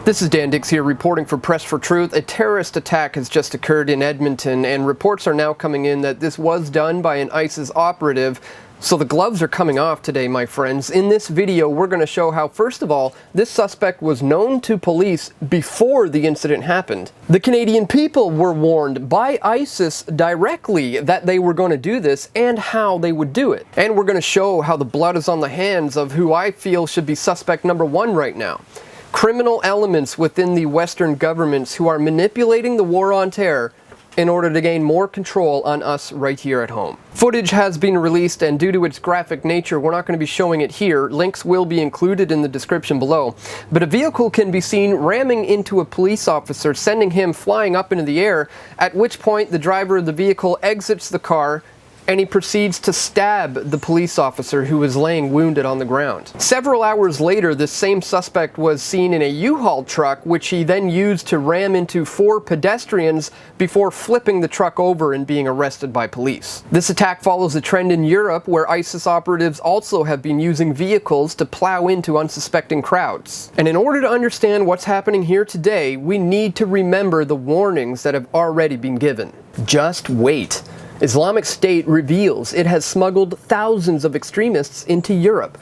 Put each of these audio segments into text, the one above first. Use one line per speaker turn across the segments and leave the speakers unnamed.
This is Dan Dix here reporting for Press for Truth. A terrorist attack has just occurred in Edmonton, and reports are now coming in that this was done by an ISIS operative. So the gloves are coming off today, my friends. In this video, we're going to show how, first of all, this suspect was known to police before the incident happened. The Canadian people were warned by ISIS directly that they were going to do this and how they would do it. And we're going to show how the blood is on the hands of who I feel should be suspect number one right now. Criminal elements within the Western governments who are manipulating the war on terror in order to gain more control on us right here at home. Footage has been released, and due to its graphic nature, we're not going to be showing it here. Links will be included in the description below. But a vehicle can be seen ramming into a police officer, sending him flying up into the air, at which point the driver of the vehicle exits the car and he proceeds to stab the police officer who was laying wounded on the ground. Several hours later, this same suspect was seen in a U-Haul truck, which he then used to ram into 4 pedestrians before flipping the truck over and being arrested by police. This attack follows a trend in Europe where ISIS operatives also have been using vehicles to plow into unsuspecting crowds. And in order to understand what's happening here today, we need to remember the warnings that have already been given. Just wait. Islamic State reveals it has smuggled thousands of extremists into Europe.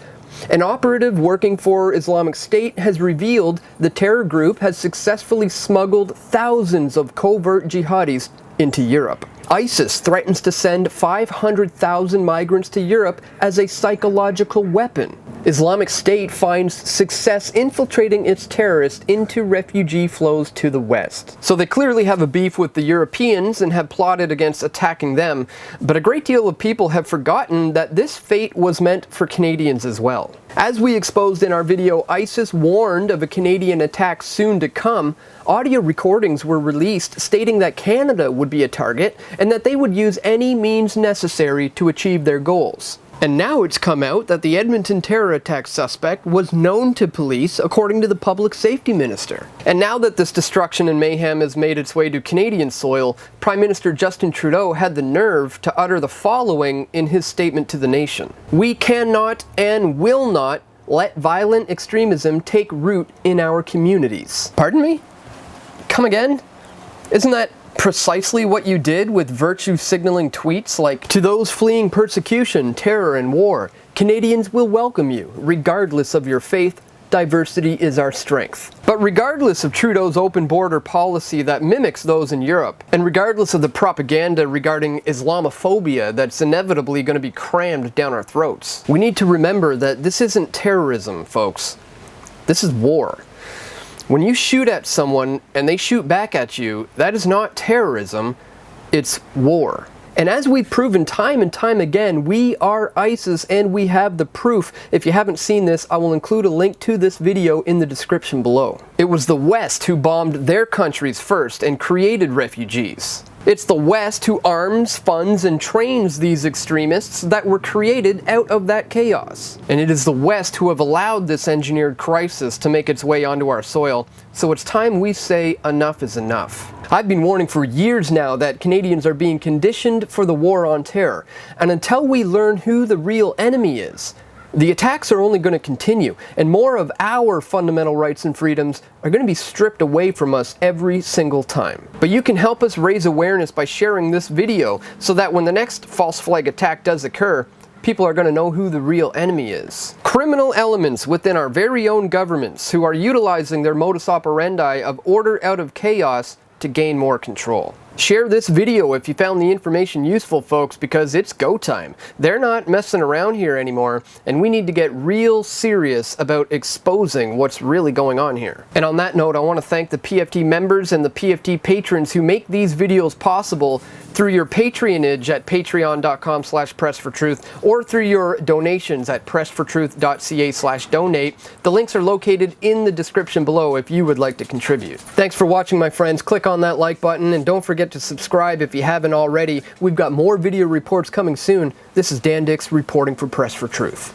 An operative working for Islamic State has revealed the terror group has successfully smuggled thousands of covert jihadis into Europe. ISIS threatens to send 500,000 migrants to Europe as a psychological weapon. Islamic State finds success infiltrating its terrorists into refugee flows to the West. So they clearly have a beef with the Europeans and have plotted against attacking them, but a great deal of people have forgotten that this fate was meant for Canadians as well. As we exposed in our video, ISIS warned of a Canadian attack soon to come. Audio recordings were released stating that Canada would be a target and that they would use any means necessary to achieve their goals. And now it's come out that the Edmonton terror attack suspect was known to police, according to the public safety minister. And now that this destruction and mayhem has made its way to Canadian soil, Prime Minister Justin Trudeau had the nerve to utter the following in his statement to the nation. "We cannot and will not let violent extremism take root in our communities." Pardon me? Come again? Isn't that precisely what you did with virtue signaling tweets like, "To those fleeing persecution, terror, and war, Canadians will welcome you. Regardless of your faith, diversity is our strength." But regardless of Trudeau's open border policy that mimics those in Europe, and regardless of the propaganda regarding Islamophobia that's inevitably going to be crammed down our throats, we need to remember that this isn't terrorism, folks. This is war. When you shoot at someone and they shoot back at you, that is not terrorism, it's war. And as we've proven time and time again, we are ISIS and we have the proof. If you haven't seen this, I will include a link to this video in the description below. It was the West who bombed their countries first and created refugees. It's the West who arms, funds, and trains these extremists that were created out of that chaos. And it is the West who have allowed this engineered crisis to make its way onto our soil. So it's time we say enough is enough. I've been warning for years now that Canadians are being conditioned for the war on terror. And until we learn who the real enemy is, the attacks are only going to continue, and more of our fundamental rights and freedoms are going to be stripped away from us every single time. But you can help us raise awareness by sharing this video so that when the next false flag attack does occur, people are going to know who the real enemy is. Criminal elements within our very own governments who are utilizing their modus operandi of order out of chaos to gain more control. Share this video if you found the information useful, folks, because it's go time. They're not messing around here anymore, and we need to get real serious about exposing what's really going on here. And on that note, I want to thank the PFT members and the PFT patrons who make these videos possible through your patronage at patreon.com/pressfortruth or through your donations at pressfortruth.ca/donate. The links are located in the description below if you would like to contribute. Thanks for watching, my friends. Click on that like button and don't forget to subscribe if you haven't already. We've got more video reports coming soon. This is Dan Dix reporting for Press for Truth.